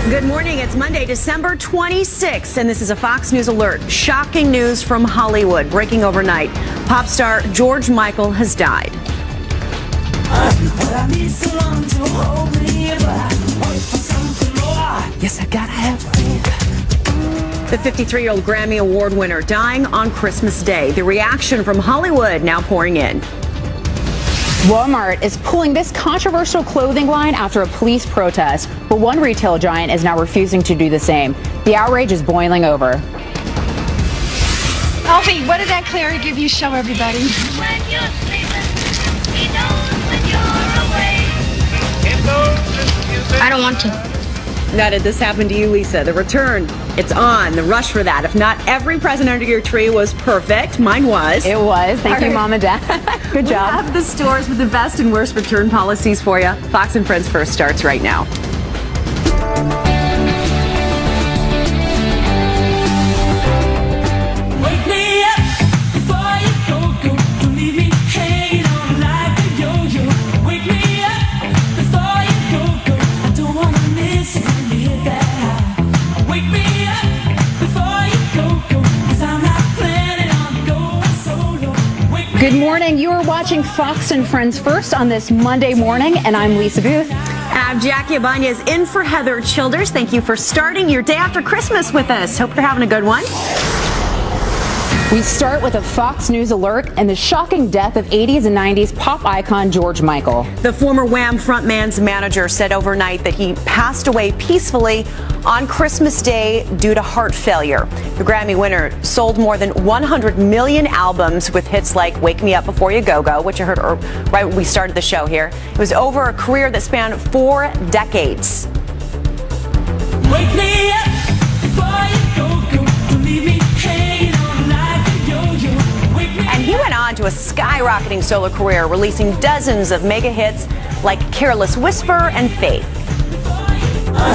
Good morning. It's Monday, December 26th, and this is a Fox News alert. Shocking news from Hollywood. Breaking overnight. Pop star George Michael has died. Yes, I gotta have faith. The 53-year-old Grammy Award winner dying on Christmas Day. The reaction from Hollywood now pouring in. Walmart is pulling this controversial clothing line after a police protest, but one retail giant is now refusing to do the same. The outrage is boiling over. Alfie, what did that Clary give you? Show everybody. When you're sleeping, he knows when you're awake. I don't want to. Now, did this happen to you, Lisa? The return, it's on. The rush for that. If not every present under your tree was perfect, mine was. It was. Thank you, Mom and Dad. Good job. We have the stores with the best and worst return policies for you. Fox and Friends First starts right now. Wake me up before you go. Don't leave me hanging on like a yo-yo. Wake me up before you go. I don't wanna miss it when you hit that high. Wake me up before you go. 'Cause I'm not planning on going solo. Wake me Good morning. You are watching Fox and Friends First on this Monday morning, and I'm Lisa Booth. I'm Jackie Ibanez in for Heather Childers. Thank you for starting your day after Christmas with us. Hope you're having a good one. We start with a Fox News alert and the shocking death of 80s and 90s pop icon George Michael. The former Wham frontman's manager said overnight that he passed away peacefully on Christmas Day due to heart failure. The Grammy winner sold more than 100 million albums with hits like Wake Me Up Before You Go, which I heard right when we started the show here. It was over a career that spanned 4 decades. Wake me up before you go. Don't leave me hanging on like a yo-yo. Wake me And he went on to a skyrocketing solo career, releasing dozens of mega hits like Careless Whisper and Faith. Well,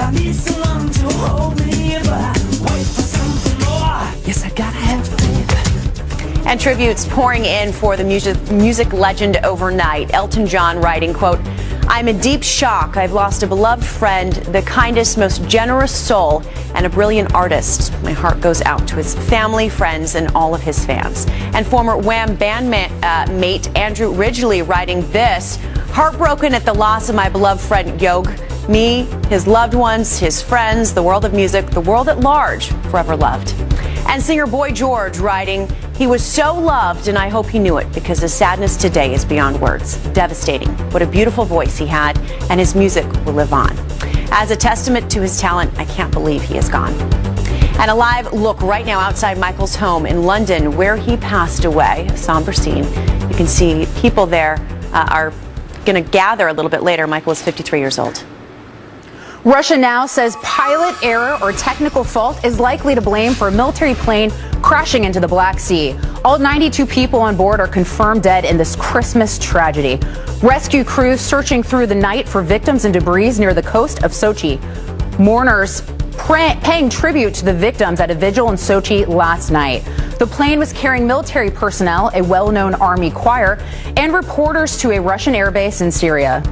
I need someone to hold me, but I wait for something more. Yes, I gotta have faith. And tributes pouring in for the music legend overnight. Elton John writing, quote, "I'm in deep shock. I've lost a beloved friend, the kindest, most generous soul, and a brilliant artist. My heart goes out to his family, friends, and all of his fans." And former Wham bandmate Andrew Ridgeley writing this, "Heartbroken at the loss of my beloved friend Yog. Me, his loved ones, his friends, the world of music, the world at large, forever loved." And singer Boy George writing, "He was so loved, and I hope he knew it, because his sadness today is beyond words. Devastating. What a beautiful voice he had, and his music will live on. As a testament to his talent, I can't believe he is gone." And a live look right now outside Michael's home in London, where he passed away. A somber scene. You can see people there are going to gather a little bit later. Michael is 53 years old. Russia now says pilot error or technical fault is likely to blame for a military plane crashing into the Black Sea. All 92 people on board are confirmed dead in this Christmas tragedy. Rescue crews searching through the night for victims and debris near the coast of Sochi. Mourners paying tribute to the victims at a vigil in Sochi last night. The plane was carrying military personnel, a well-known army choir, and reporters to a Russian airbase in Syria.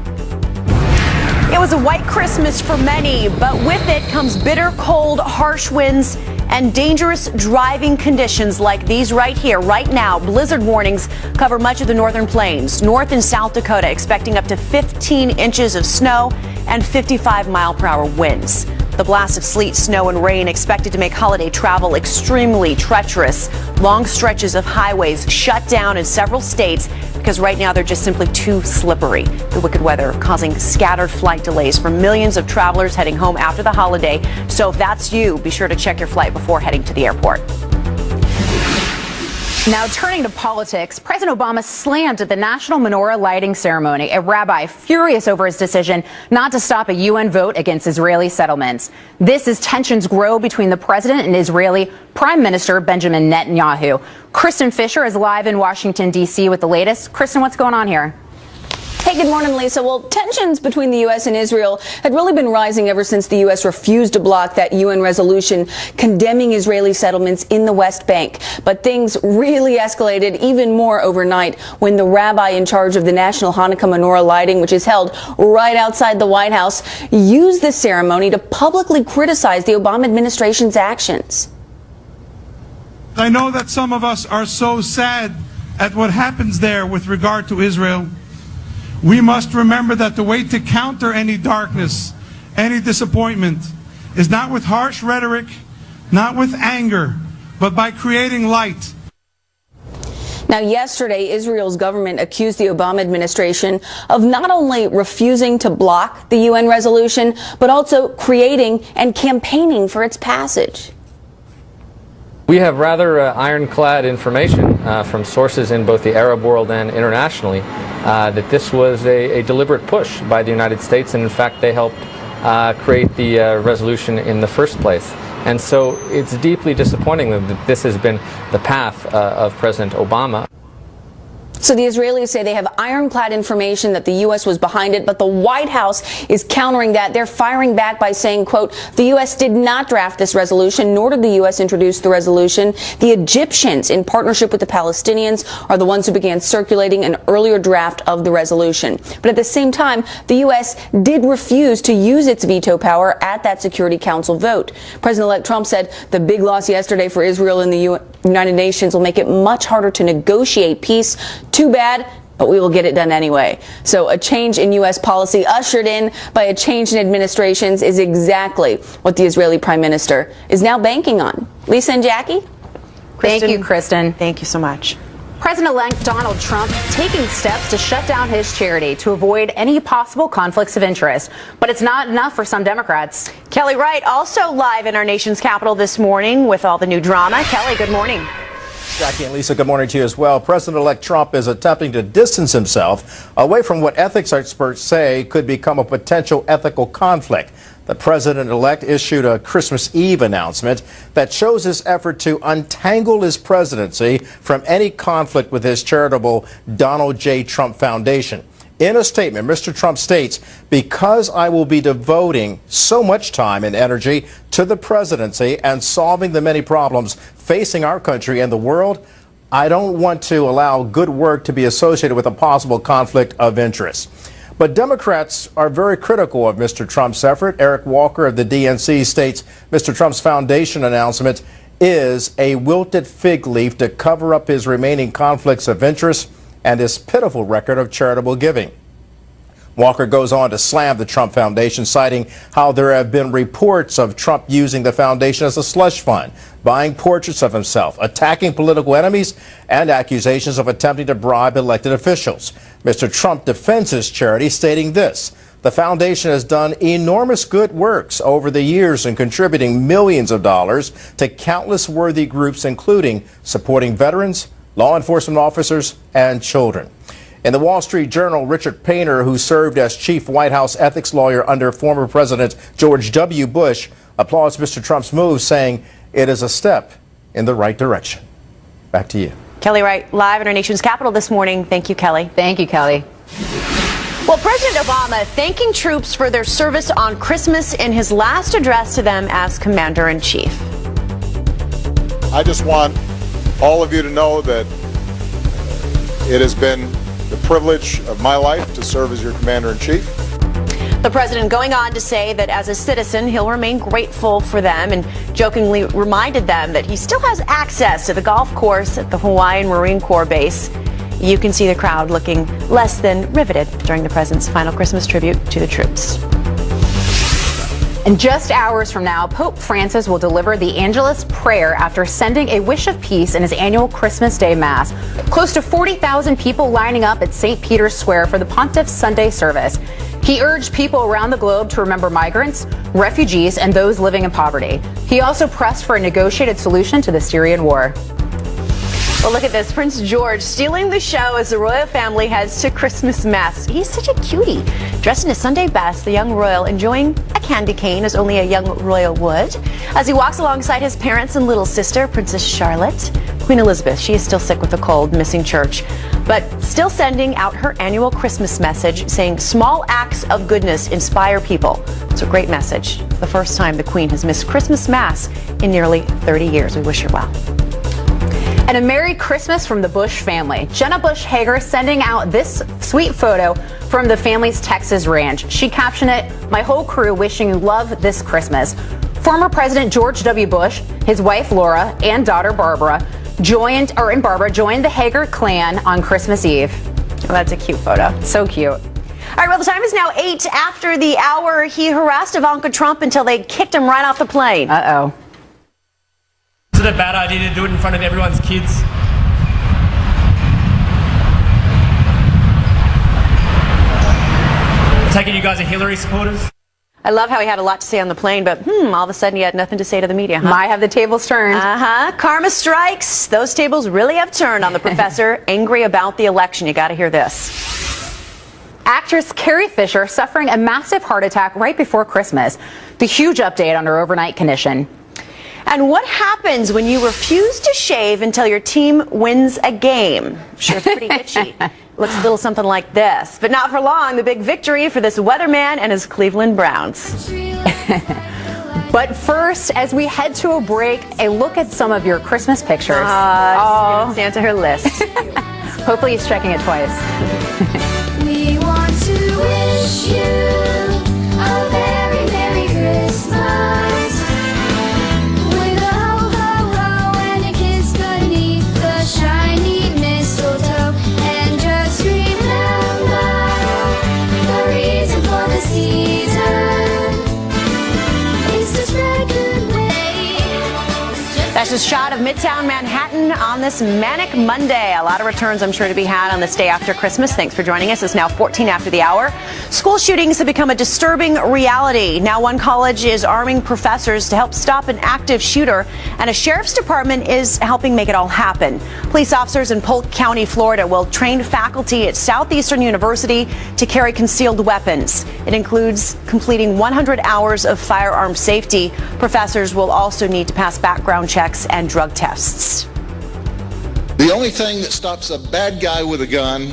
It was a white Christmas for many, but with it comes bitter cold, harsh winds, and dangerous driving conditions like these right here, right now. Blizzard warnings cover much of the northern plains. North and South Dakota expecting up to 15 inches of snow and 55-mile-per-hour winds. The blast of sleet, snow, and rain expected to make holiday travel extremely treacherous. Long stretches of highways shut down in several states because right now they're just simply too slippery. The wicked weather causing scattered flight delays for millions of travelers heading home after the holiday. So if that's you, be sure to check your flight before heading to the airport. Now turning to politics, President Obama slammed at the national menorah lighting ceremony, a rabbi furious over his decision not to stop a UN vote against Israeli settlements. This as tensions grow between the president and Israeli Prime Minister Benjamin Netanyahu. Kristen Fisher is live in Washington, D.C. with the latest. Kristen, what's going on here? Hey, good morning, Lisa. Well, tensions between the U.S. and Israel had really been rising ever since the U.S. refused to block that UN resolution condemning Israeli settlements in the West Bank. But things really escalated even more overnight when the rabbi in charge of the National Hanukkah menorah lighting, which is held right outside the White House, used this ceremony to publicly criticize the Obama administration's actions. I know that some of us are so sad at what happens there with regard to Israel. We must remember that the way to counter any darkness, any disappointment, is not with harsh rhetoric, not with anger, but by creating light. Now, yesterday, Israel's government accused the Obama administration of not only refusing to block the UN resolution, but also creating and campaigning for its passage. We have rather ironclad information from sources in both the Arab world and internationally that this was a deliberate push by the United States, and in fact they helped create the resolution in the first place. And so it's deeply disappointing that this has been the path of President Obama. So the Israelis say they have ironclad information that the U.S. was behind it, but the White House is countering that. They're firing back by saying, quote, the U.S. did not draft this resolution, nor did the U.S. introduce the resolution. The Egyptians, in partnership with the Palestinians, are the ones who began circulating an earlier draft of the resolution. But at the same time, the U.S. did refuse to use its veto power at that Security Council vote. President-elect Trump said the big loss yesterday for Israel in the United Nations will make it much harder to negotiate peace. Too bad, but we will get it done anyway. So a change in U.S. policy ushered in by a change in administrations is exactly what the Israeli Prime Minister is now banking on. Lisa and Jackie? Thank you, Kristen. Thank you so much. President-elect Donald Trump taking steps to shut down his charity to avoid any possible conflicts of interest. But it's not enough for some Democrats. Kelly Wright also live in our nation's capital this morning with all the new drama. Kelly, good morning. Jackie and Lisa, good morning to you as well. President-elect Trump is attempting to distance himself away from what ethics experts say could become a potential ethical conflict. The president-elect issued a Christmas Eve announcement that shows his effort to untangle his presidency from any conflict with his charitable Donald J. Trump Foundation. In a statement, Mr. Trump states, because I will be devoting so much time and energy to the presidency and solving the many problems facing our country and the world, I don't want to allow good work to be associated with a possible conflict of interest. But Democrats are very critical of Mr. Trump's effort. Eric Walker of the DNC states Mr. Trump's foundation announcement is a wilted fig leaf to cover up his remaining conflicts of interest and his pitiful record of charitable giving. Walker goes on to slam the Trump Foundation, citing how there have been reports of Trump using the foundation as a slush fund, buying portraits of himself, attacking political enemies, and accusations of attempting to bribe elected officials. Mr. Trump defends his charity, stating this: the foundation has done enormous good works over the years in contributing millions of dollars to countless worthy groups, including supporting veterans, law enforcement officers, and children. In the Wall Street Journal, Richard Painter, who served as chief White House ethics lawyer under former President George W. Bush, applauds Mr. Trump's move, saying it is a step in the right direction. Back to you. Kelly Wright, live in our nation's capital this morning. Thank you, Kelly. Thank you, Kelly. Well, President Obama thanking troops for their service on Christmas in his last address to them as Commander-in-Chief. I just want all of you to know that it has been the privilege of my life to serve as your Commander-in-Chief. The president going on to say that as a citizen, he'll remain grateful for them and jokingly reminded them that he still has access to the golf course at the Hawaiian Marine Corps base. You can see the crowd looking less than riveted during the president's final Christmas tribute to the troops. And just hours from now, Pope Francis will deliver the Angelus prayer after sending a wish of peace in his annual Christmas Day Mass. Close to 40,000 people lining up at St. Peter's Square for the Pontiff's Sunday service. He urged people around the globe to remember migrants, refugees, and those living in poverty. He also pressed for a negotiated solution to the Syrian war. Well, look at this. Prince George stealing the show as the royal family heads to Christmas Mass. He's such a cutie. Dressed in his Sunday best, the young royal enjoying a Candy cane is only a young royal would as he walks alongside his parents and little sister, Princess Charlotte. Queen Elizabeth, she is still sick with a cold, missing church, but still sending out her annual Christmas message saying small acts of goodness inspire people. It's a great message. It's the first time the Queen has missed Christmas Mass in nearly 30 years. We wish her well. And a Merry Christmas from the Bush family. Jenna Bush Hager sending out this sweet photo from the family's Texas ranch. She captioned it, "My whole crew wishing you love this Christmas." Former President George W. Bush, his wife Laura, and daughter Barbara joined the Hager clan on Christmas Eve. Oh, that's a cute photo. So cute. All right, well, the time is now 8 after the hour. He harassed Ivanka Trump until they kicked him right off the plane. Uh-oh. Is it a bad idea to do it in front of everyone's kids? I take it you guys are Hillary supporters? I love how he had a lot to say on the plane, but all of a sudden he had nothing to say to the media, huh? Might have the tables turned. Karma strikes. Those tables really have turned on the professor, angry about the election. You got to hear this. Actress Carrie Fisher suffering a massive heart attack right before Christmas. The huge update on her overnight condition. And what happens when you refuse to shave until your team wins a game? Sure, it's pretty itchy. Looks a little something like this. But not for long, the big victory for this weatherman and his Cleveland Browns. But first, as we head to a break, a look at some of your Christmas pictures. Santa her list. Hopefully he's checking it twice. We want to wish you a very Merry Christmas. With a ho, ho, ho and a kiss beneath the shiny mistletoe. And just remember the reason for the season is to spread goodwill. That's a shot of Midtown Manhattan on this manic Monday. A lot of returns, I'm sure, to be had on this day after Christmas. Thanks for joining us. It's now 14 after the hour. School shootings have become a disturbing reality. Now one college is arming professors to help stop an active shooter, and a sheriff's department is helping make it all happen. Police officers in Polk County, Florida, will train faculty at Southeastern University to carry concealed weapons. It includes completing 100 hours of firearm safety. Professors will also need to pass background checks and drug tests. The only thing that stops a bad guy with a gun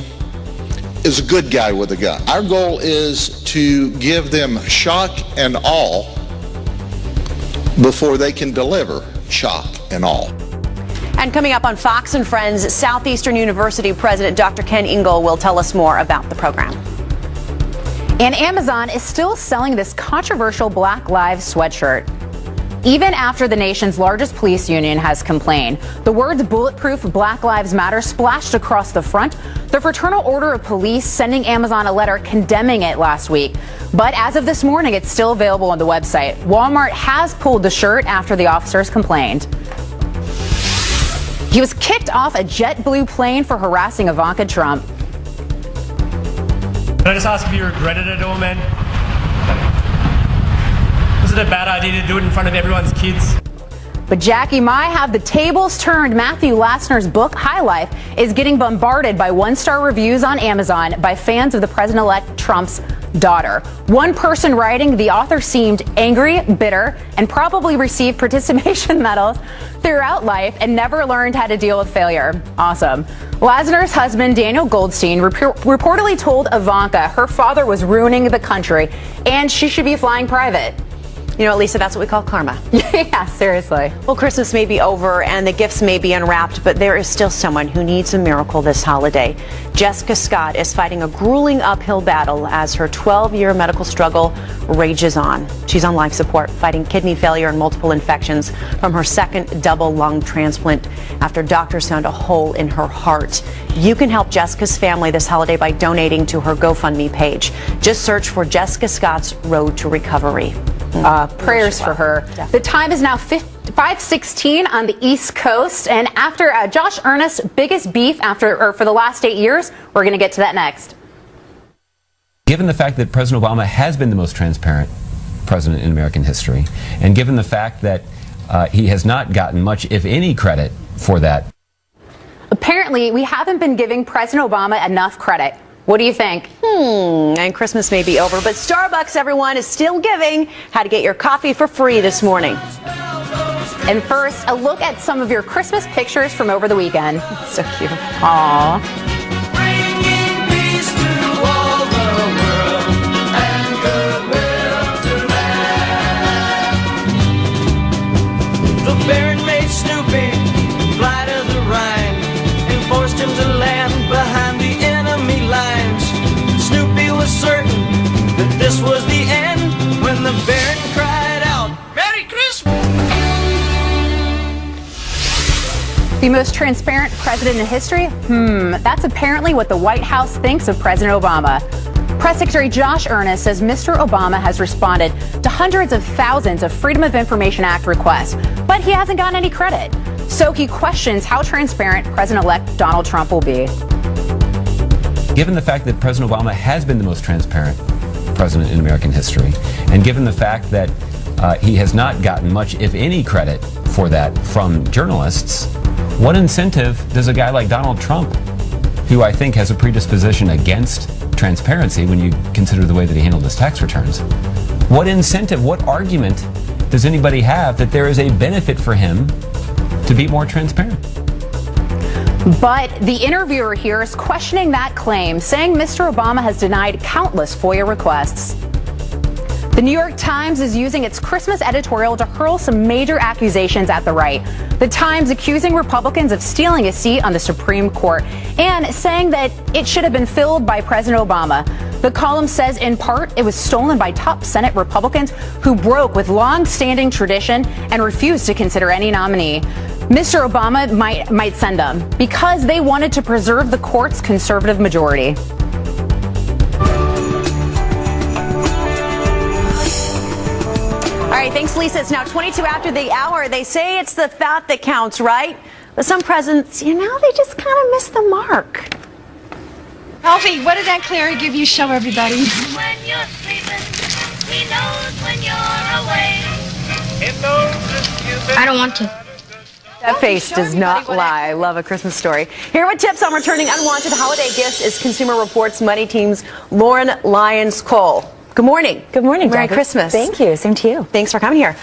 is a good guy with a gun. Our goal is to give them shock and awe before they can deliver shock and awe. And coming up on Fox and Friends, Southeastern University President Dr. Ken Engel will tell us more about the program. And Amazon is still selling this controversial Black Lives sweatshirt. Even after the nation's largest police union has complained, the words "Bulletproof Black Lives Matter" splashed across the front. The Fraternal Order of Police sending Amazon a letter condemning it last week. But as of this morning, it's still available on the website. Walmart has pulled the shirt after the officers complained. He was kicked off a JetBlue plane for harassing Ivanka Trump. Can I just ask if you regretted it all, man? Was it a bad idea to do it in front of everyone's kids? But Jackie, might have the tables turned. Matthew Lasner's book, High Life, is getting bombarded by one-star reviews on Amazon by fans of the President-elect Trump's daughter. One person writing, the author seemed angry, bitter, and probably received participation medals throughout life and never learned how to deal with failure. Awesome. Lasner's husband, Daniel Goldstein, reportedly told Ivanka her father was ruining the country and she should be flying private. You know, Lisa, that's what we call karma. Yeah, seriously. Well, Christmas may be over and the gifts may be unwrapped, but there is still someone who needs a miracle this holiday. Jessica Scott is fighting a grueling uphill battle as her 12-year medical struggle rages on. She's on life support, fighting kidney failure and multiple infections from her second double lung transplant after doctors found a hole in her heart. You can help Jessica's family this holiday by donating to her GoFundMe page. Just search for Jessica Scott's Road to Recovery. Prayers for her. Definitely. The time is now 5:16 on the East Coast, and after Josh Earnest's biggest beef for the last 8 years, we're going to get to that next. Given the fact that President Obama has been the most transparent president in American history, and given the fact that he has not gotten much, if any, credit for that. Apparently, we haven't been giving President Obama enough credit. What do you think? And Christmas may be over, but Starbucks, everyone, is still giving how to get your coffee for free this morning. And first, a look at some of your Christmas pictures from over the weekend. So cute. Aww. The Baron made Snoopy fly to the Rhine and forced him to land behind the enemy lines. Snoopy was certain that this was the end when the Baron cried out, "Merry Christmas!" The most transparent president in history? That's apparently what the White House thinks of President Obama. Press Secretary Josh Earnest says Mr. Obama has responded to hundreds of thousands of Freedom of Information Act requests, but he hasn't gotten any credit. So he questions how transparent President-elect Donald Trump will be. Given the fact that President Obama has been the most transparent president in American history, and given the fact that he has not gotten much, if any, credit for that from journalists, what incentive does a guy like Donald Trump, who I think has a predisposition against transparency when you consider the way that he handled his tax returns, what incentive, what argument does anybody have that there is a benefit for him to be more transparent? But the interviewer here is questioning that claim, saying Mr. Obama has denied countless FOIA requests. The New York Times is using its Christmas editorial to hurl some major accusations at the right. The Times accusing Republicans of stealing a seat on the Supreme Court and saying that it should have been filled by President Obama. The column says, in part, it was stolen by top Senate Republicans who broke with long-standing tradition and refused to consider any nominee. Mr. Obama might send them because they wanted to preserve the court's conservative majority. All right, thanks, Lisa. It's now 22 after the hour. They say it's the thought that counts, right? But some presidents, they just kind of miss the mark. Alfie, what did Aunt Clary give you? Show everybody. When you're sleeping, he knows when you're awake. I don't want to. That face does not lie. I love a Christmas story. Here with tips on returning unwanted holiday gifts is Consumer Reports Money Team's Lauren Lyons-Cole. Good morning. Good morning, Merry Jackie. Christmas. Thank you. Same to you. Thanks for coming here.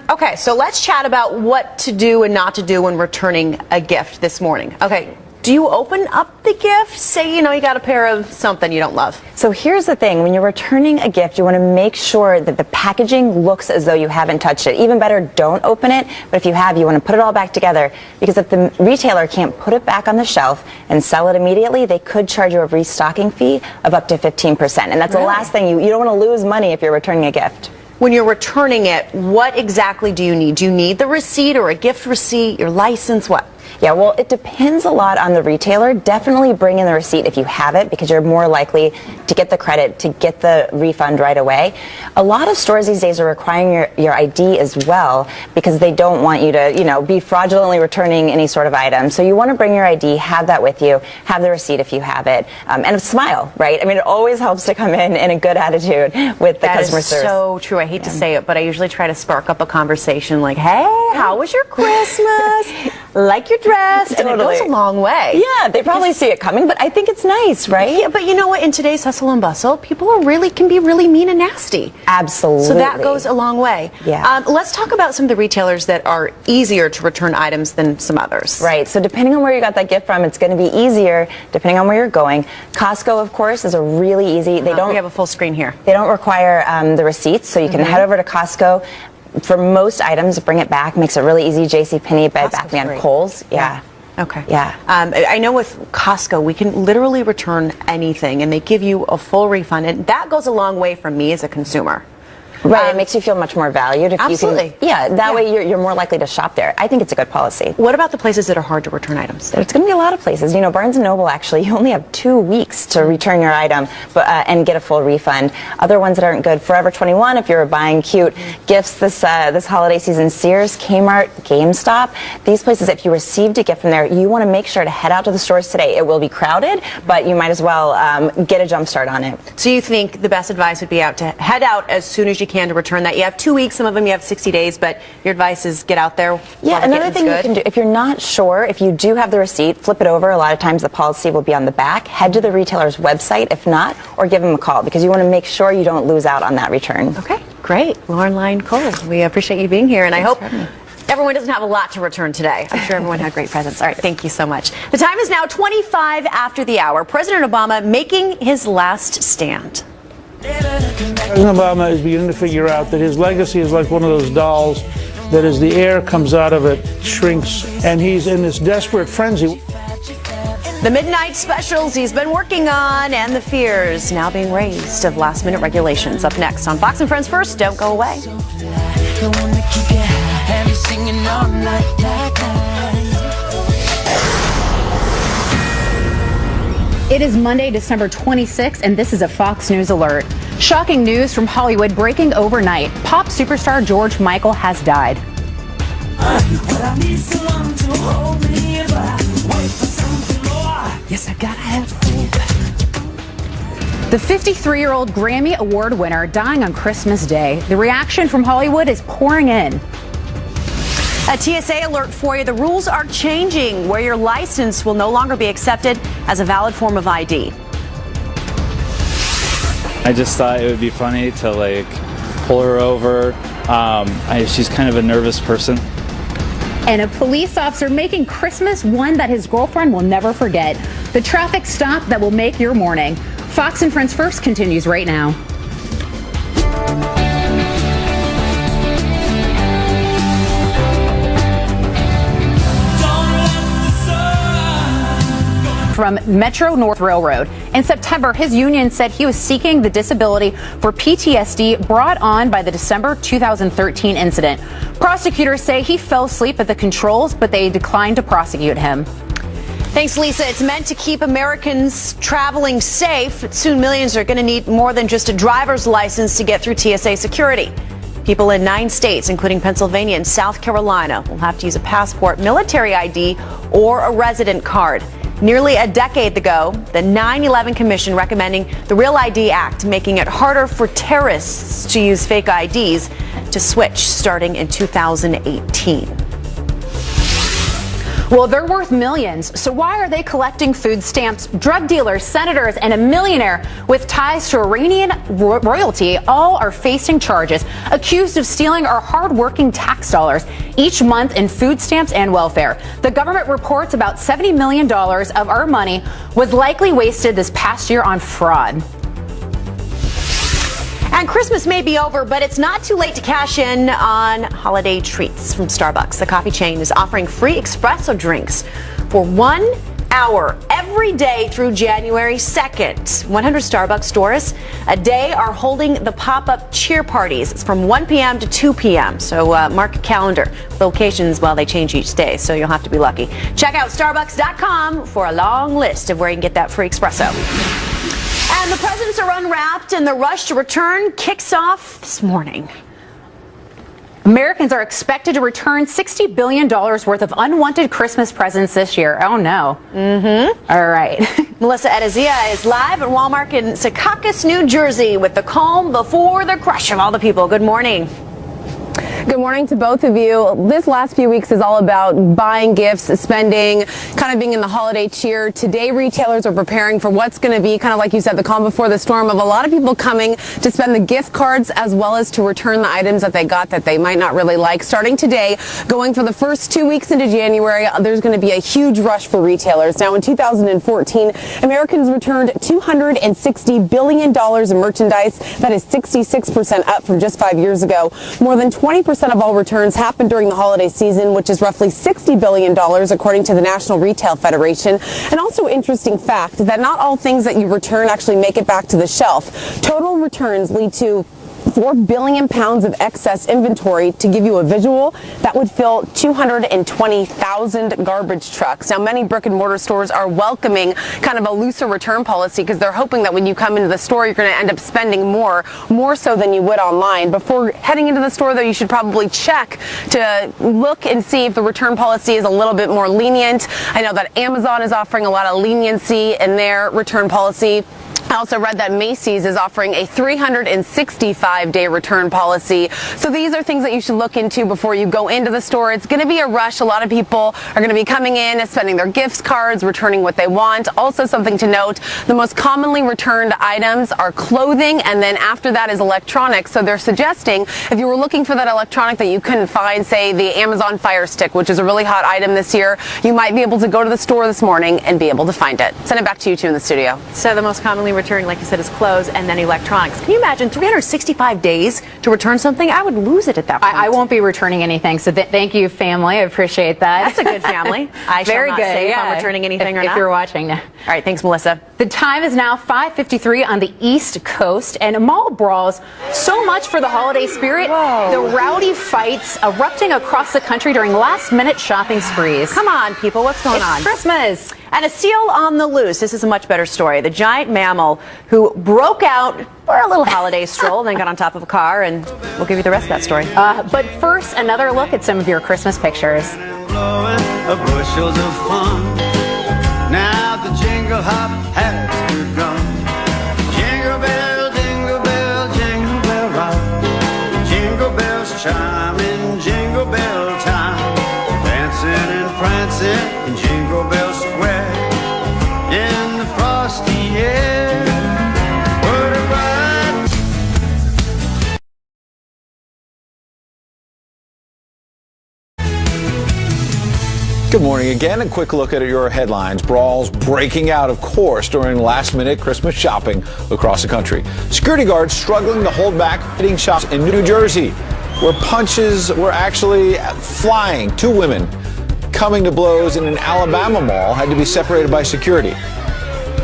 Okay, so let's chat about what to do and not to do when returning a gift this morning. Okay, do you open up the gift? Say, you got a pair of something you don't love. So here's the thing. When you're returning a gift, you want to make sure that the packaging looks as though you haven't touched it. Even better, don't open it. But if you have, you want to put it all back together. Because if the retailer can't put it back on the shelf and sell it immediately, they could charge you a restocking fee of up to 15%. And that's the last thing. You don't want to lose money if you're returning a gift. When you're returning it, what exactly do you need? Do you need the receipt or a gift receipt, your license, what? Yeah, well, it depends a lot on the retailer. Definitely bring in the receipt if you have it, because you're more likely to get the credit, to get the refund right away. A lot of stores these days are requiring your ID as well, because they don't want you to, be fraudulently returning any sort of item. So you want to bring your ID, have that with you, have the receipt if you have it, and smile, right? I mean, it always helps to come in a good attitude with the customer service. That is so true. I hate to say it, but I usually try to spark up a conversation like, hey, how was your Christmas? Like your dress, and it goes a long way. Yeah, they probably see it coming, but I think it's nice, right? Yeah, but you know what? In today's hustle and bustle, people can be really mean and nasty. Absolutely. So that goes a long way. Yeah. Let's talk about some of the retailers that are easier to return items than some others. Right. So depending on where you got that gift from, it's going to be easier depending on where you're going. Costco, of course, is a really easy. We have a full screen here. They don't require the receipts, so you can head over to Costco. For most items, bring it back. Makes it really easy. JCPenney, Bed Bath & Beyond, Kohl's. Yeah. Okay. Yeah. I know with Costco, we can literally return anything, and they give you a full refund, and that goes a long way for me as a consumer. Right, it makes you feel much more valued. If absolutely. You can, that way you're more likely to shop there. I think it's a good policy. What about the places that are hard to return items? There's going to be a lot of places. Barnes & Noble, actually, you only have 2 weeks to return your item and get a full refund. Other ones that aren't good, Forever 21, if you're buying cute gifts this holiday season, Sears, Kmart, GameStop. These places, if you received a gift from there, you want to make sure to head out to the stores today. It will be crowded, but you might as well get a jump start on it. So you think the best advice would be to head out as soon as you can can to return that. You have 2 weeks, some of them you have 60 days, but your advice is get out there. Yeah, another thing you can do, if you're not sure, if you do have the receipt, flip it over. A lot of times the policy will be on the back. Head to the retailer's website, if not, or give them a call, because you want to make sure you don't lose out on that return. Okay, great. Lauren Lyon Cole, we appreciate you being here, and I hope everyone doesn't have a lot to return today. I'm sure everyone had great presents. All right, thank you so much. The time is now 25 after the hour. President Obama making his last stand. President Obama is beginning to figure out that his legacy is like one of those dolls that as the air comes out of it, shrinks, and he's in this desperate frenzy. The midnight specials he's been working on and the fears now being raised of last-minute regulations. Up next on Fox and Friends First. Don't go away. It is Monday, December 26th, and this is a Fox News alert. Shocking news from Hollywood breaking overnight. Pop superstar George Michael has died. Yes, I gotta have faith. The 53-year-old Grammy Award winner dying on Christmas Day. The reaction from Hollywood is pouring in. A TSA alert for you. The rules are changing, where your license will no longer be accepted as a valid form of ID. I just thought it would be funny to pull her over. She's kind of a nervous person. And a police officer making Christmas one that his girlfriend will never forget. The traffic stop that will make your morning. Fox and Friends First continues right now. From Metro North Railroad. In September, his union said he was seeking the disability for PTSD brought on by the December 2013 incident. Prosecutors say he fell asleep at the controls, but they declined to prosecute him. Thanks, Lisa. It's meant to keep Americans traveling safe. Soon millions are going to need more than just a driver's license to get through TSA security. People in 9 states, including Pennsylvania and South Carolina, will have to use a passport, military ID, or a resident card. Nearly a decade ago, the 9/11 Commission recommending the Real ID Act, making it harder for terrorists to use fake IDs, to switch starting in 2018. Well, they're worth millions, so why are they collecting food stamps? Drug dealers, senators, and a millionaire with ties to Iranian royalty all are facing charges, accused of stealing our hard-working tax dollars each month in food stamps and welfare. The government reports about $70 million of our money was likely wasted this past year on fraud. And Christmas may be over, but it's not too late to cash in on holiday treats from Starbucks. The coffee chain is offering free espresso drinks for 1 hour every day through January 2nd. 100 Starbucks stores a day are holding the pop-up cheer parties. It's from 1 p.m. to 2 p.m. So mark a calendar. Locations, well, they change each day, so you'll have to be lucky. Check out Starbucks.com for a long list of where you can get that free espresso. And the presents are unwrapped, and the rush to return kicks off this morning. Americans are expected to return $60 billion worth of unwanted Christmas presents this year. Oh, no. Mm-hmm. All right. Melissa Edezia is live at Walmart in Secaucus, New Jersey, with the calm before the crush of all the people. Good morning. Good morning to both of you. This last few weeks is all about buying gifts, spending, kind of being in the holiday cheer. Today, retailers are preparing for what's going to be, kind of like you said, the calm before the storm of a lot of people coming to spend the gift cards as well as to return the items that they got that they might not really like. Starting today, going for the first 2 weeks into January, there's going to be a huge rush for retailers. Now, in 2014, Americans returned $260 billion in merchandise. That is 66% up from just 5 years ago. More than 20% of all returns happen during the holiday season, which is roughly $60 billion, according to the National Retail Federation. And also interesting fact that not all things that you return actually make it back to the shelf. Total returns lead to 4 billion pounds of excess inventory. To give you a visual, that would fill 220,000 garbage trucks. Now, many brick and mortar stores are welcoming kind of a looser return policy because they're hoping that when you come into the store, you're going to end up spending more so than you would online. Before heading into the store, though, you should probably check to look and see if the return policy is a little bit more lenient. I know that Amazon is offering a lot of leniency in their return policy. I also read that Macy's is offering a 365-day return policy. So these are things that you should look into before you go into the store. It's going to be a rush. A lot of people are going to be coming in and spending their gift cards, returning what they want. Also, something to note, the most commonly returned items are clothing, and then after that is electronics. So they're suggesting if you were looking for that electronic that you couldn't find, say the Amazon Fire Stick, which is a really hot item this year, you might be able to go to the store this morning and be able to find it. Send it back to you two in the studio. So the most commonly returned, like you said, is clothes and then electronics. Can you imagine 365 days to return something? I would lose it at that point. I won't be returning anything, so thank you, family. I appreciate that. That's a good family. I Very shall not good, say if yeah. I'm returning anything if, or not. If you're watching. All right, thanks, Melissa. The time is now 5:53 on the East Coast, and mall brawls, so much for the holiday spirit. Whoa. The rowdy fights erupting across the country during last-minute shopping sprees. Come on, people, what's going on? It's Christmas. And a seal on the loose. This is a much better story. The giant mammal who broke out for a little holiday stroll and then got on top of a car, and we'll give you the rest of that story. But first, another look at some of your Christmas pictures. Bushels of fun. Now the jingle hop has begun. Jingle bell, jingle bell rock. Jingle bells chime in jingle bell time. Dancing and prancing in Jingle Bell Square. In the frosty air. What a ride. Good morning again. A quick look at your headlines. Brawls breaking out, of course, during last-minute Christmas shopping across the country. Security guards struggling to hold back fitting shops in New Jersey, where punches were actually flying. Two women coming to blows in an Alabama mall had to be separated by security.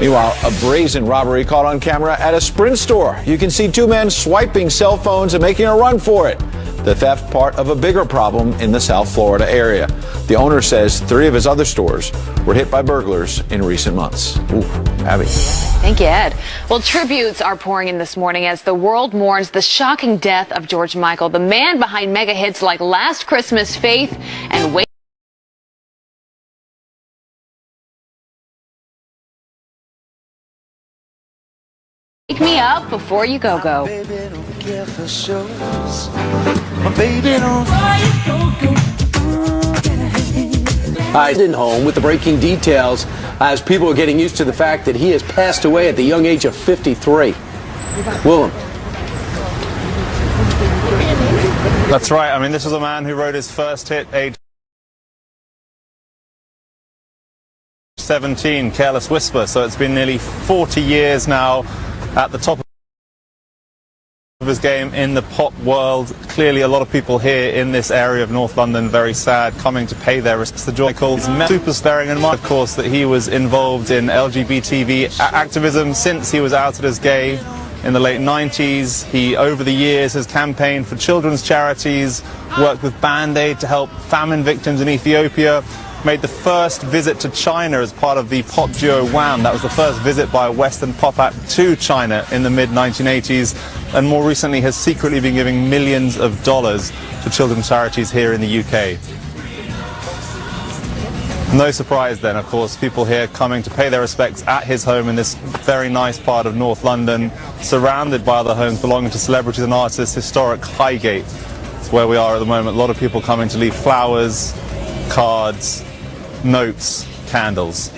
Meanwhile, a brazen robbery caught on camera at a Sprint store. You can see two men swiping cell phones and making a run for it. The theft part of a bigger problem in the South Florida area. The owner says 3 of his other stores were hit by burglars in recent months. Ooh, Abby. Thank you, Ed. Well, tributes are pouring in this morning as the world mourns the shocking death of George Michael, the man behind mega hits like Last Christmas, Faith, and Wake Me Up Before You Go Go. I didn't home with the breaking details as people are getting used to the fact that he has passed away at the young age of 53. Willem. That's right. I mean, this was a man who wrote his first hit age 17, Careless Whisper. So it's been nearly 40 years now at the top of his game in the pop world. Clearly a lot of people here in this area of North London very sad, coming to pay their respects to George Michael's super staring in mind, of course, that he was involved in LGBT activism since he was outed as gay in the late 90s. He, over the years, has campaigned for children's charities, worked with Band-Aid to help famine victims in Ethiopia, made the first visit to China as part of the pop duo Wham. That was the first visit by a Western pop act to China in the mid-1980s, and more recently has secretly been giving millions of dollars to children's charities here in the UK. No surprise then, of course, people here coming to pay their respects at his home in this very nice part of North London, surrounded by other homes belonging to celebrities and artists, historic Highgate. It's where we are at the moment. A lot of people coming to leave flowers, cards, notes, candles.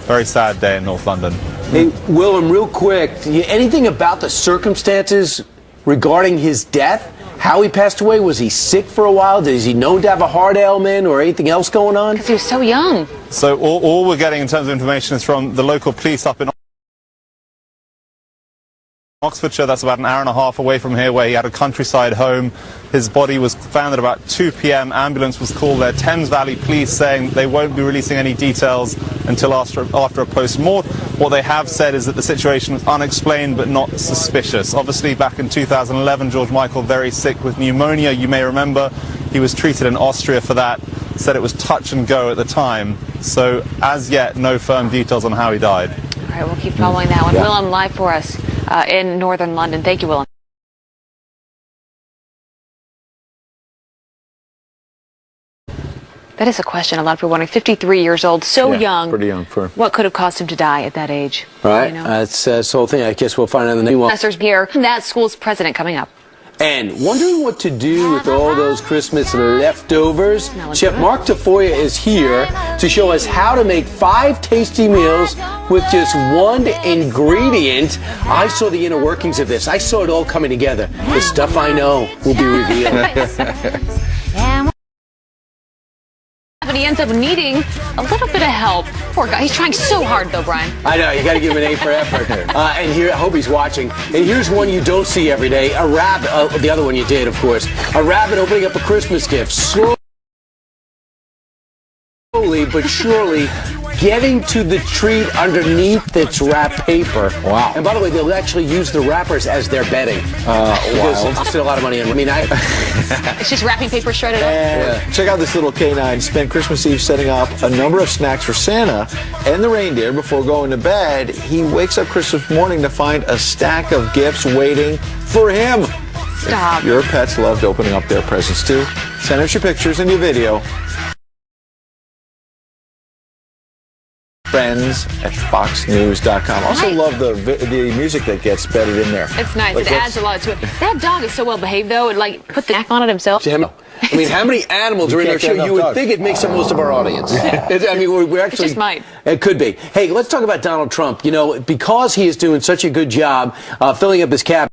Very sad day in North London. Hey, Willem, real quick, anything about the circumstances regarding his death? How he passed away? Was he sick for a while? Is he known to have a heart ailment or anything else going on? Because he was so young. So all we're getting in terms of information is from the local police up in Oxfordshire. That's about an hour and a half away from here, where he had a countryside home. His body was found at about 2 p.m. Ambulance was called there. Thames Valley Police saying they won't be releasing any details until after a post-mortem. What they have said is that the situation was unexplained but not suspicious. Obviously, back in 2011, George Michael very sick with pneumonia. You may remember he was treated in Austria for that. Said it was touch and go at the time. So as yet, no firm details on how he died. All right, we'll keep following that one. Yeah. Willem, live for us in northern London. Thank you, Willem. That is a question a lot of people are wondering. 53 years old, so young. Pretty young for. What could have caused him to die at that age? Right. You know? That's this whole thing. I guess we'll find out in the next. Professors here, that school's president coming up. And wondering what to do with all those Christmas leftovers? Chef Mark Tafoya is here to show us how to make 5 tasty meals with just one ingredient. I saw the inner workings of this. I saw it all coming together. The stuff I know will be revealed. But he ends up needing a little bit of help. Poor guy. He's trying so hard, though, Brian. I know. You got to give him an A for effort. And here, I hope he's watching. And here's one you don't see every day. A rabbit. The other one you did, of course. A rabbit opening up a Christmas gift. Slowly but surely getting to the treat underneath its wrapped paper. Wow. And by the way, they'll actually use the wrappers as their bedding. Wow. It's still a lot of money. It's just wrapping paper shredded up. Check out this little canine. Spent Christmas Eve setting up a number of snacks for Santa and the reindeer before going to bed. He wakes up Christmas morning to find a stack of gifts waiting for him. Stop. If your pets loved opening up their presents too, send us your pictures and your video. Friends at foxnews.com. Also love the music that gets bedded in there. It's nice. Like it adds a lot to it. That dog is so well behaved, though. It like put the neck on it himself. I mean, how many animals are in our show? You would think it makes up most of our audience. I mean, we're actually. It just might. It could be. Hey, let's talk about Donald Trump. You know, because he is doing such a good job filling up his cabinet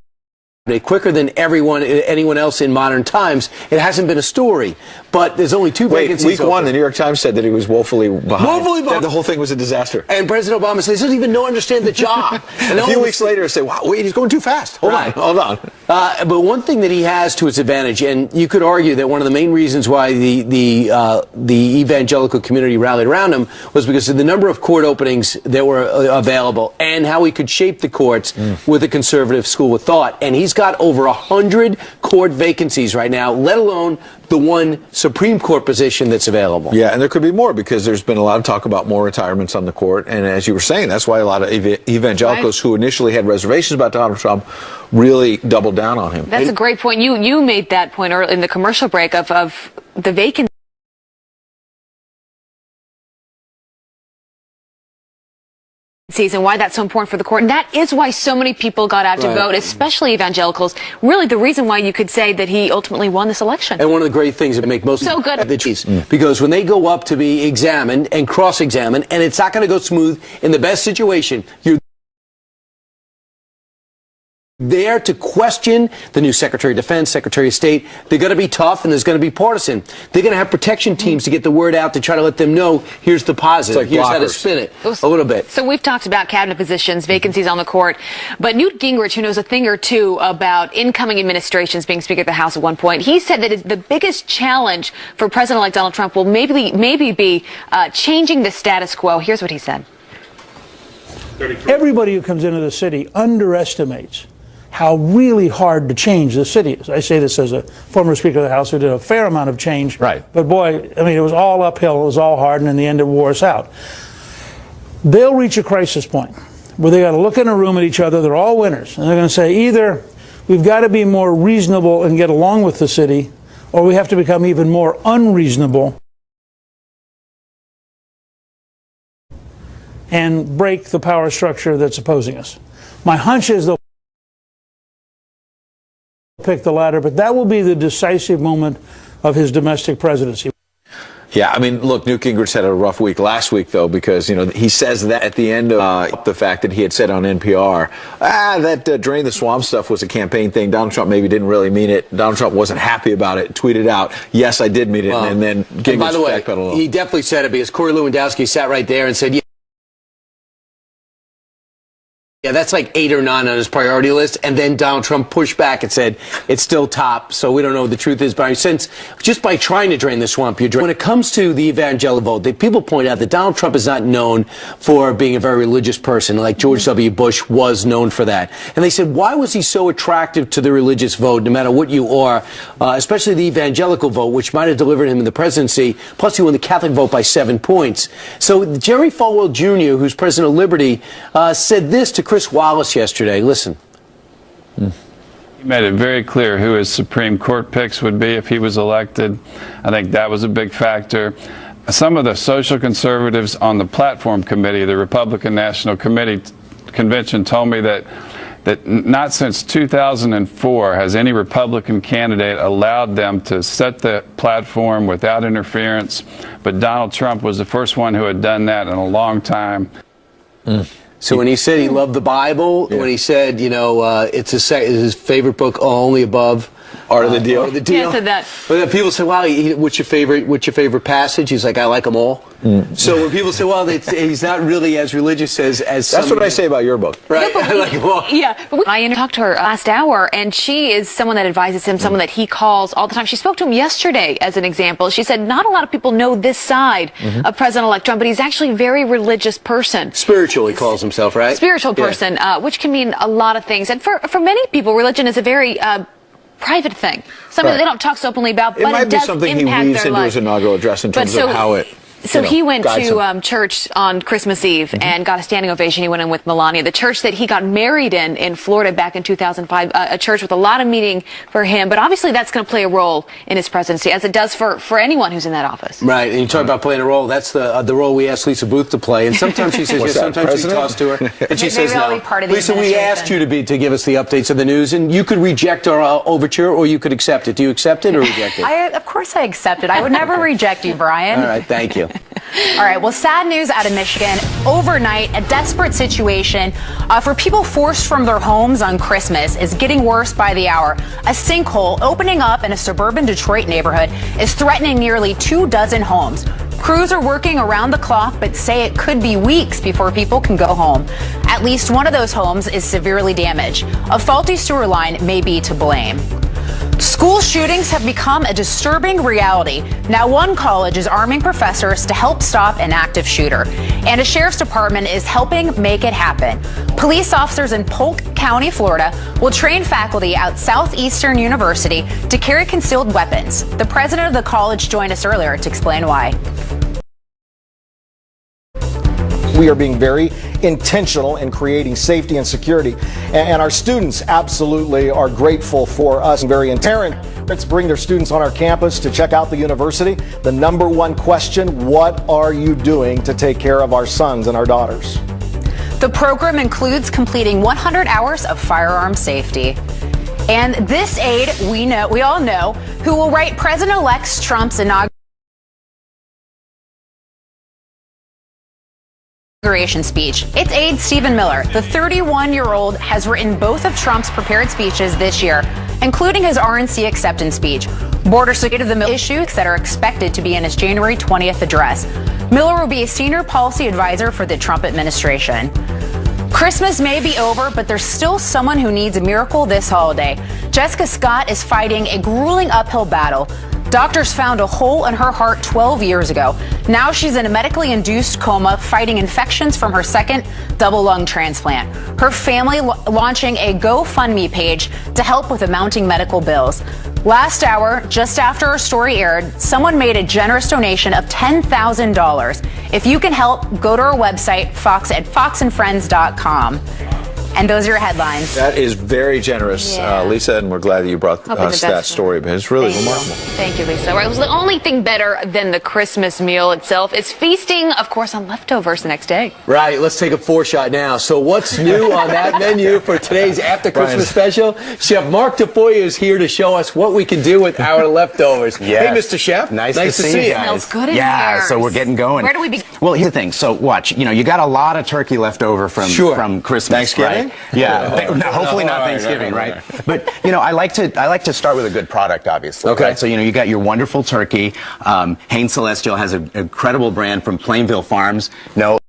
quicker than anyone else in modern times, it hasn't been a story. But there's only 2 vacancies. Week 1, the New York Times said that he was woefully behind. Woefully behind. The whole thing was a disaster. And President Obama says he doesn't even understand the job. And a few weeks later, say, wow, wait, he's going too fast. Hold on. But one thing that he has to his advantage, and you could argue that one of the main reasons why the evangelical community rallied around him was because of the number of court openings that were available and how he could shape the courts with a conservative school of thought. And he's got over 100 court vacancies right now, let alone the one Supreme Court position that's available. Yeah, and there could be more because there's been a lot of talk about more retirements on the court. And as you were saying, that's why a lot of evangelicals who initially had reservations about Donald Trump really doubled down on him. That's a great point. You made that point earlier in the commercial break of the vacancy. And why that's so important for the court. And that is why so many people got out to vote, especially evangelicals. Really the reason why you could say that he ultimately won this election. And one of the great things that make most so good the cheese, because when they go up to be examined and cross-examined, and it's not going to go smooth in the best situation, you're there to question the new Secretary of Defense, Secretary of State. They're going to be tough and there's going to be partisan. They're going to have protection teams to get the word out to try to let them know here's the positive. Like here's how to spin it a little bit. So we've talked about cabinet positions, vacancies on the court, but Newt Gingrich, who knows a thing or two about incoming administrations being Speaker of the House at one point, he said that the biggest challenge for President-elect Donald Trump will maybe be changing the status quo. Here's what he said. Everybody who comes into the city underestimates how really hard to change the city is. I say this as a former Speaker of the House who did a fair amount of change. Right. But boy, I mean, it was all uphill. It was all hard, and in the end, it wore us out. They'll reach a crisis point where they got to look in a room at each other. They're all winners, and they're going to say either we've got to be more reasonable and get along with the city, or we have to become even more unreasonable and break the power structure that's opposing us. My hunch is they'll pick the latter, but that will be the decisive moment of his domestic presidency. Yeah, I mean, look, Newt Gingrich had a rough week last week, though, because, you know, he says that at the end of the fact that he had said on NPR, that drain the swamp stuff was a campaign thing. Donald Trump maybe didn't really mean it. Donald Trump wasn't happy about it, tweeted out, yes, I did mean it, and then Gingrich by the way, backpedaled. he definitely said it because Corey Lewandowski sat right there and said, yeah, that's like 8 or 9 on his priority list. And then Donald Trump pushed back and said, it's still top. So we don't know what the truth is. But since just by trying to drain the swamp, you're draining. When it comes to the evangelical vote, people point out that Donald Trump is not known for being a very religious person, like George W. Bush was known for that. And they said, why was he so attractive to the religious vote, no matter what you are, especially the evangelical vote, which might have delivered him in the presidency. Plus, he won the Catholic vote by 7 points. So Jerry Falwell Jr., who's president of Liberty, said this to Chris Wallace yesterday. Listen. He made it very clear who his Supreme Court picks would be if he was elected. I think that was a big factor. Some of the social conservatives on the platform committee, the Republican National Committee Convention, told me that not since 2004 has any Republican candidate allowed them to set the platform without interference. But Donald Trump was the first one who had done that in a long time. So when he said he loved the Bible, when he said, you know, it's his favorite book, Only Above Art of the Deal. Art of the Deal. Yeah, said that. But then people say, "Wow, what's your favorite passage?" He's like, "I like them all." So when people say, "Well, he's not really as religious as that's what I say about your book, right?" Yeah, I talked to her last hour, and she is someone that advises him, someone that he calls all the time. She spoke to him yesterday, as an example. She said not a lot of people know this side of President-elect Trump, but he's actually a very religious person. Spiritual, he calls himself, right? Spiritual person, which can mean a lot of things. And for many people, religion is a very private thing. Something they don't talk so openly about, but it might it be does something he impact weaves their into life. his inaugural address in terms of how it. So he went guides to him. church on Christmas Eve and got a standing ovation. He went in with Melania. The church that he got married in Florida back in 2005, a church with a lot of meaning for him. But obviously that's going to play a role in his presidency, as it does for anyone who's in that office. Right, and you talk about playing a role. That's the role we asked Lisa Booth to play. And sometimes she says yes, sometimes she talks to her, and she says no. Lisa, we asked you to give us the updates of the news, and you could reject our overture, or you could accept it. Do you accept it or reject it? Of course I accept it. I would never reject you, Brian. All right, thank you. All right, well, sad news out of Michigan. Overnight, a desperate situation for people forced from their homes on Christmas is getting worse by the hour. A sinkhole opening up in a suburban Detroit neighborhood is threatening nearly 24 homes. Crews are working around the clock, but say it could be weeks before people can go home. At least one of those homes is severely damaged. A faulty sewer line may be to blame. School shootings have become a disturbing reality. Now one college is arming professors to help stop an active shooter, and a sheriff's department is helping make it happen. Police officers in Polk County, Florida, will train faculty at Southeastern University to carry concealed weapons. The president of the college joined us earlier to explain why. We are being very intentional in creating safety and security. And our students absolutely are grateful for us. Parents bring their students on our campus to check out the university. The number one question, what are you doing to take care of our sons and our daughters? The program includes completing 100 hours of firearm safety. And this aide, we all know, who will write President-elect Trump's inauguration speech. It's aide Stephen Miller. The 31-year-old has written both of Trump's prepared speeches this year, including his RNC acceptance speech. Border security of the issues that are expected to be in his January 20th address. Miller will be a senior policy advisor for the Trump administration. Christmas may be over, but there's still someone who needs a miracle this holiday. Jessica Scott is fighting a grueling uphill battle. Doctors found a hole in her heart 12 years ago. Now she's in a medically induced coma, fighting infections from her second double lung transplant. Her family launching a GoFundMe page to help with the mounting medical bills. Last hour, just after our story aired, someone made a generous donation of $10,000. If you can help, go to our website, foxandfriends.com. And those are your headlines. That is very generous, Lisa, and we're glad that you brought us that story. But it's really remarkable. Thank you, Lisa. Right, the only thing better than the Christmas meal itself is feasting, of course, on leftovers the next day. Right, let's take a foreshot now. So what's new on that menu for today's After Christmas special? Chef Mark Tafoya is here to show us what we can do with our leftovers. Yes. Hey, Mr. Chef. Nice to see you guys. Smells good in yeah, here. so we're getting going. Where do we begin? Well, here's the thing. So watch, you got a lot of turkey left over from Christmas. Thanksgiving? Right? Yeah. No, hopefully not Thanksgiving, right? But, I like to start with a good product, obviously. Okay. Right? So, you got your wonderful turkey. Hain Celestial has an incredible brand from Plainville Farms. No,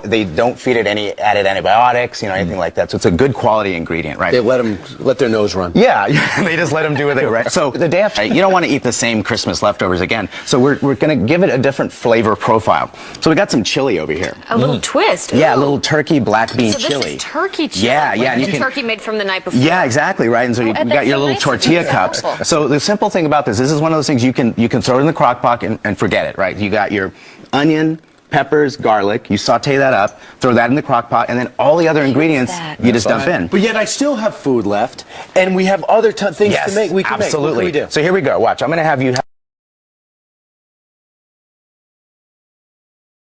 they don't feed it any added antibiotics, anything like that. So it's a good quality ingredient, right? They let their nose run. Yeah, they just let them do what they right. So the day after, you don't want to eat the same Christmas leftovers again. So we're going to give it a different flavor profile. So we got some chili over here. A little twist. Yeah, a little turkey black bean so chili. This is turkey chili. Yeah. And you turkey made from the night before. Yeah, exactly, right. And so you got your little tortilla cups. So the simple thing about this is one of those things you can throw it in the crock pot and forget it, right? You got your onion, peppers, garlic. You saute that up, throw that in the crock pot, and then all the other ingredients you just dump in. But yet I still have food left, and we have other things Yes, to make. We can absolutely. Make. What can we do? So here we go. Watch. I'm going to have you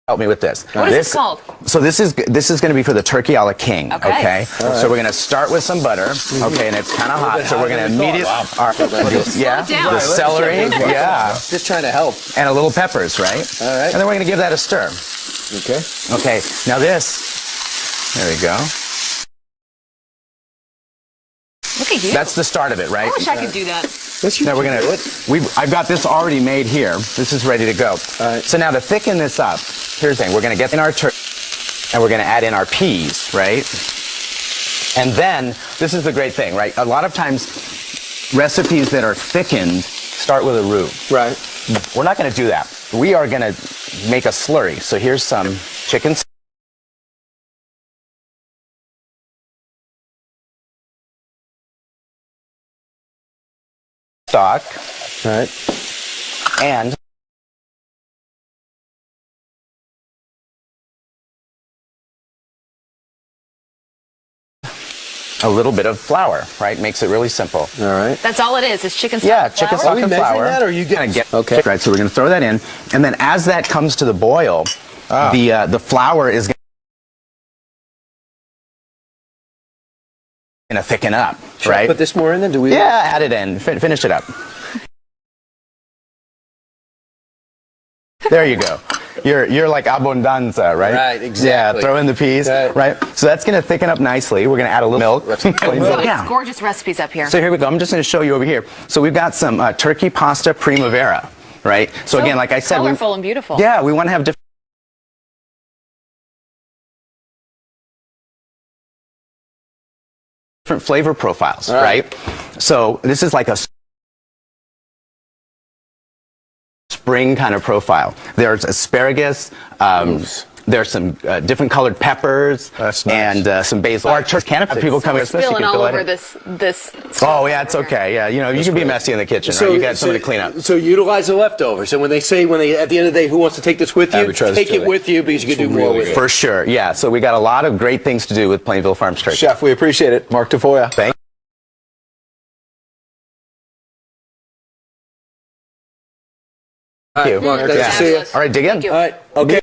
help me with this. What is this called? So this is going to be for the turkey a la king. Okay. Okay. So we're going to start with some butter. Okay, and it's kind of hot. So we're going to immediately, the celery, just trying to help, and a little peppers, right? All right. And then we're going to give that a stir. Okay. Okay. Now this. There we go. Look at you. That's the start of it, right? I wish I could do that. Now we're gonna. I've got this already made here. This is ready to go. All right. So now to thicken this up, here's the thing. We're gonna get in our turkey, and we're gonna add in our peas, right? And then this is the great thing, right? A lot of times, recipes that are thickened start with a roux. Right. We're not gonna do that. We are gonna make a slurry. So here's some chicken. Stock, right, and a little bit of flour, right? Makes it really simple. All right. That's all it is. It's chicken stock. Yeah, and chicken flour? stock and flour. That, or are you gonna get okay? Right. So we're gonna throw that in, and then as that comes to the boil, the flour is gonna thicken up, Should I right? put this more in then? Do we? Yeah, add it in. Finish it up. There you go. You're like abundanza, right? Right, exactly. Yeah, throw in the peas, right? So that's going to thicken up nicely. We're going to add a little milk. It's gorgeous recipes up here. So here we go. I'm just going to show you over here. So we've got some turkey pasta primavera, right? So again, like I said, colorful and beautiful. Yeah, we want to have different flavor profiles, right? So this is like a spring kind of profile. There's asparagus, there's some different colored peppers, and some basil. Our church canopy, people come It's spilling all over this. Oh yeah, it's okay. Yeah, you know, you can be messy in the kitchen, right? You got somebody to clean up. So utilize the leftovers. And when they say, at the end of the day, who wants to take this with you? Take it with you because you can do more with it. For sure. Yeah. So we got a lot of great things to do with Plainville Farms Turkey. Chef, we appreciate it. Mark Tafoya. Thank you. Mark, good to see you. All right, dig in. All right. Okay.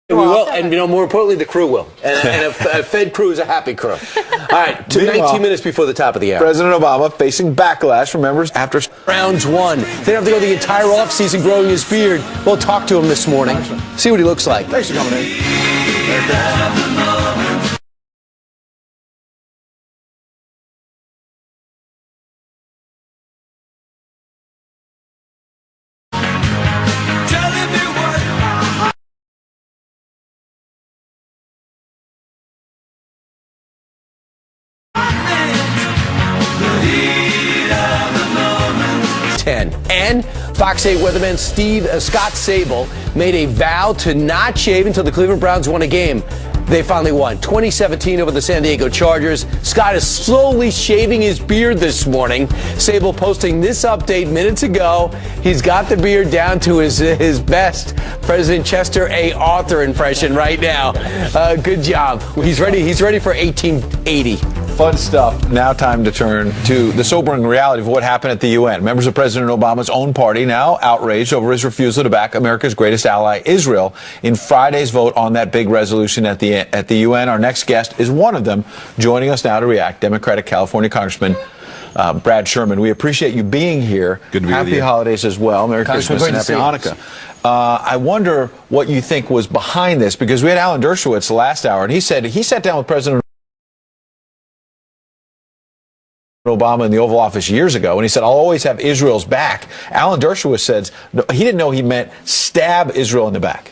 We will, and more importantly, the crew will. And a fed crew is a happy crew. All right, 19 minutes before the top of the hour. President Obama facing backlash from members after rounds one. They don't have to go the entire offseason growing his beard. We'll talk to him this morning. See what he looks like. Thanks for coming in. And Fox 8 weatherman Scott Sable made a vow to not shave until the Cleveland Browns won a game. They finally won 2017 over the San Diego Chargers. Scott is slowly shaving his beard this morning. Sable posting this update minutes ago. He's got the beard down to his best President Chester A. Arthur impression right now. Good job. He's ready for 1880. Fun stuff. Now time to turn to the sobering reality of what happened at the UN. Members of President Obama's own party now outraged over his refusal to back America's greatest ally, Israel, in Friday's vote on that big resolution at the UN. Our next guest is one of them. Joining us now to react, Democratic California Congressman Brad Sherman. We appreciate you being here. Good to be Happy with you. holidays as well. Merry Christmas and Happy Hanukkah. I wonder what you think was behind this, because we had Alan Dershowitz the last hour, and he sat down with President Obama in the Oval Office years ago, and he said, I'll always have Israel's back. Alan Dershowitz said he didn't know he meant stab Israel in the back.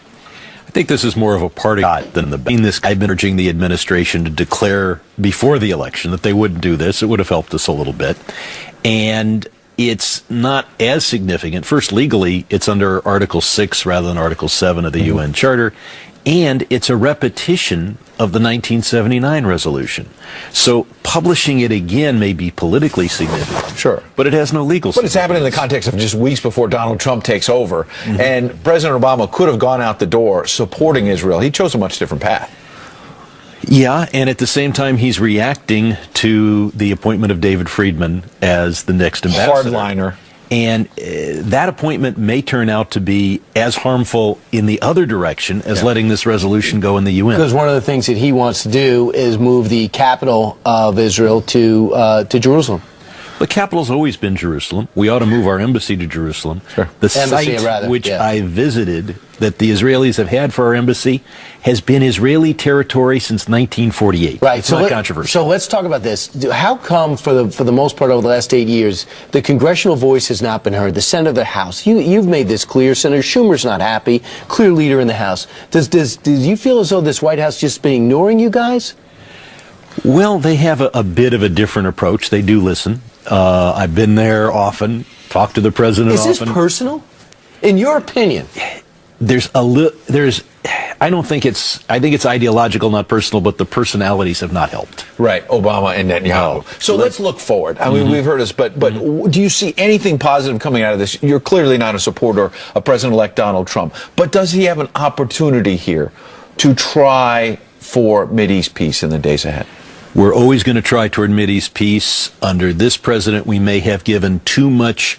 I think this is more of a party than the in this. I've been urging the administration to declare before the election that they wouldn't do this. It would have helped us a little bit. And it's not as significant. First, legally, it's under Article 6 rather than Article 7 of the UN Charter. and it's a repetition of the 1979 resolution. So publishing it again may be politically significant. Sure. But it has no legal But it's happened in the context of just weeks before Donald Trump takes over. And President Obama could have gone out the door supporting Israel. He chose a much different path. Yeah, and at the same time, he's reacting to the appointment of David Friedman as the next ambassador. Hardliner. And that appointment may turn out to be as harmful in the other direction as letting this resolution go in the UN. Because one of the things that he wants to do is move the capital of Israel to Jerusalem. The capital's always been Jerusalem. We ought to move our embassy to Jerusalem. The Embassy, site rather, which yeah. I visited that the Israelis have had for our embassy has been Israeli territory since 1948. Right. It's not controversial. So let's talk about this. How come, for the most part over the last 8 years, the congressional voice has not been heard? The Senate of the House. You've made this clear. Senator Schumer's not happy. Clear leader in the House. Do you feel as though this White House just been ignoring you guys? Well, they have a bit of a different approach. They do listen. I've been there often, talked to the president often. Is this personal? In your opinion? I think it's ideological, not personal, but the personalities have not helped. Right, Obama and Netanyahu. So let's look forward. I mean, we've heard this, but do you see anything positive coming out of this? You're clearly not a supporter of President-elect Donald Trump, but does he have an opportunity here to try for Mideast peace in the days ahead? We're always going to try toward Mideast peace. Under this president, we may have given too much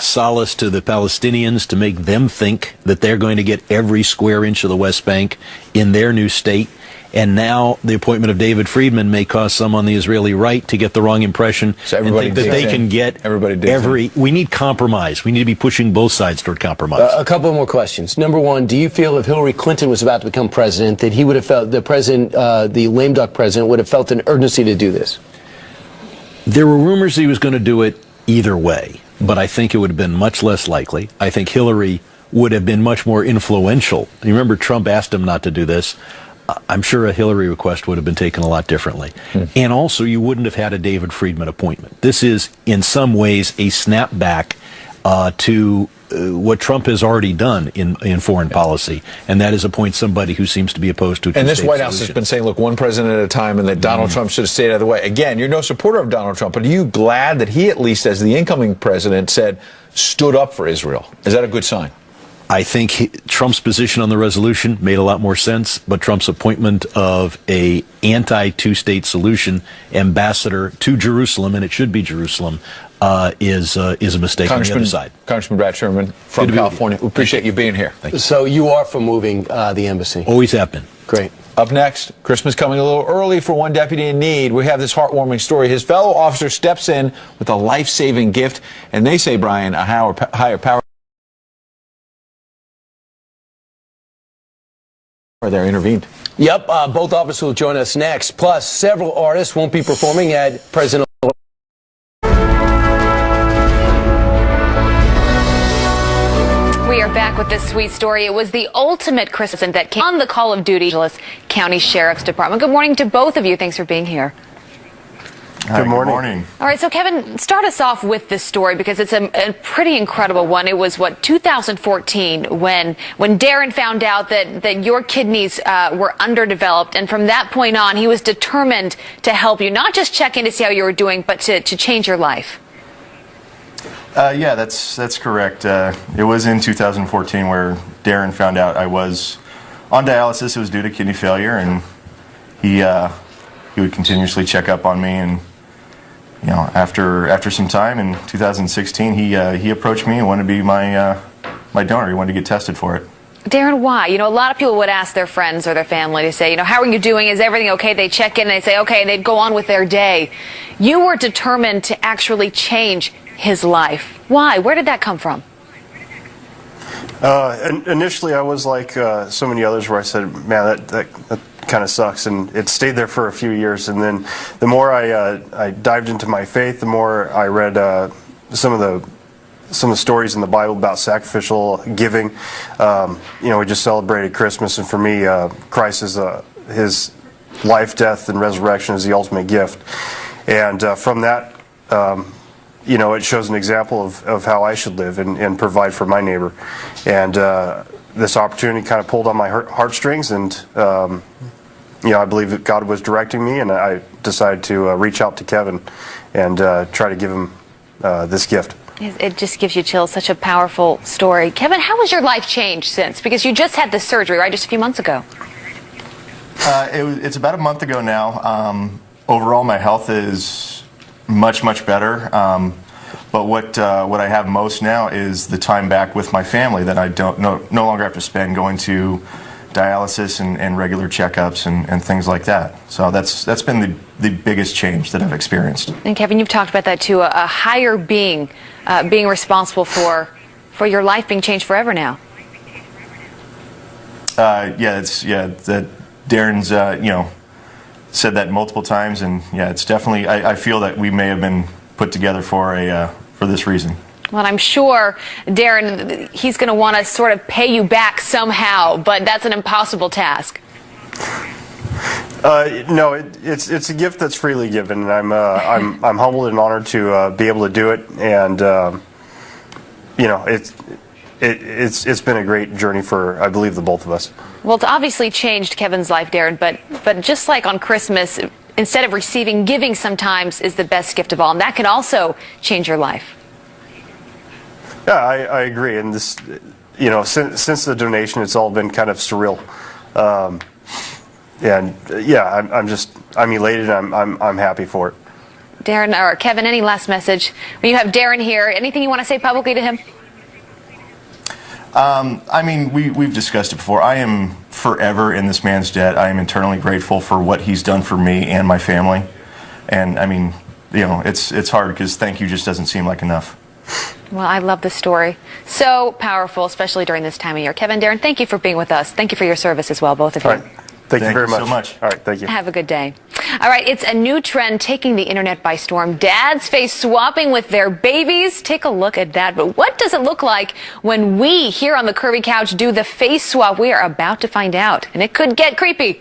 solace to the Palestinians to make them think that they're going to get every square inch of the West Bank in their new state. And now the appointment of David Friedman may cause some on the Israeli right to get the wrong impression and think that they can get we need compromise. We need to be pushing both sides toward compromise. A couple more questions. Number one, do you feel if Hillary Clinton was about to become president that he would have felt, the lame duck president would have felt an urgency to do this? There were rumors he was going to do it either way, but I think it would have been much less likely. I think Hillary would have been much more influential. You remember Trump asked him not to do this. I'm sure a Hillary request would have been taken a lot differently. And also, you wouldn't have had a David Friedman appointment. This is, in some ways, a snapback to what Trump has already done in foreign policy, and that is appoint somebody who seems to be opposed to a And this two-state White House solution. has been saying, look, one president at a time, and that Donald Trump should have stayed out of the way. Again, you're no supporter of Donald Trump, but are you glad that he, at least as the incoming president, stood up for Israel? Is that a good sign? I think Trump's position on the resolution made a lot more sense, but Trump's appointment of a anti-two-state solution ambassador to Jerusalem, and it should be Jerusalem, is a mistake on the other side. Congressman Brad Sherman from California. We appreciate you being here. Thank you. So you are for moving the embassy? Always have been. Great. Up next, Christmas coming a little early for one deputy in need. We have this heartwarming story. His fellow officer steps in with a life-saving gift, and they say, Brian, a higher power there intervened. Yep, both officers will join us next. Plus, several artists won't be performing at President. We are back with this sweet story. It was the ultimate Christmas that came on the Call of Duty Angeles County Sheriff's Department. Good morning to both of you. Thanks for being here. Good morning. All right, so Kevin, start us off with this story because it's a pretty incredible one. It was, 2014 when Darren found out that your kidneys were underdeveloped, and from that point on, he was determined to help you, not just check in to see how you were doing, but to change your life. Yeah, that's correct. It was in 2014 where Darren found out I was on dialysis. It was due to kidney failure, and he would continuously check up on me. And after some time in 2016, he approached me and wanted to be my donor. He wanted to get tested for it. Darren, why? A lot of people would ask their friends or their family to say, how are you doing? Is everything okay? They check in and they say, okay, and they'd go on with their day. You were determined to actually change his life. Why? Where did that come from? Initially, I was like so many others where I said, man, that kind of sucks, and it stayed there for a few years. And then the more I dived into my faith, the more I read some of the stories in the Bible about sacrificial giving. We just celebrated Christmas, and for me, Christ is his life, death, and resurrection is the ultimate gift. And from that, it shows an example of how I should live and provide for my neighbor. And this opportunity kind of pulled on my heartstrings, and I believe that God was directing me, and I decided to reach out to Kevin and try to give him this gift. It just gives you chills. Such a powerful story. Kevin, how has your life changed since? Because you just had the surgery, right, just a few months ago. It's about a month ago now. Overall, my health is much, much better. But what I have most now is the time back with my family that I no longer have to spend going to dialysis and regular checkups and things like that. So that's been the biggest change that I've experienced. And Kevin, you've talked about that too, a higher being being responsible for your life being changed forever now. That Darren's said that multiple times, and it's definitely, I feel that we may have been put together for this reason. Well, I'm sure, Darren, he's going to want to sort of pay you back somehow, but that's an impossible task. No, it's a gift that's freely given, and I'm humbled and honored to be able to do it, and it's been a great journey for, I believe, the both of us. Well, it's obviously changed Kevin's life, Darren, but just like on Christmas, instead of receiving, giving sometimes is the best gift of all, and that can also change your life. Yeah, I agree, and this, since the donation, it's all been kind of surreal, I'm elated. I'm happy for it. Darren or Kevin, any last message? When you have Darren here, anything you want to say publicly to him? We've discussed it before. I am forever in this man's debt. I am eternally grateful for what he's done for me and my family, and it's hard because thank you just doesn't seem like enough. Well, I love the story. So powerful, especially during this time of year. Kevin, Darren, thank you for being with us. Thank you for your service as well, both of you. All right. Thank you very much. So much. All right, thank you. Have a good day. All right, it's a new trend taking the internet by storm. Dads face swapping with their babies. Take a look at that. But what does it look like when we here on the Curvy Couch do the face swap? We are about to find out, and it could get creepy.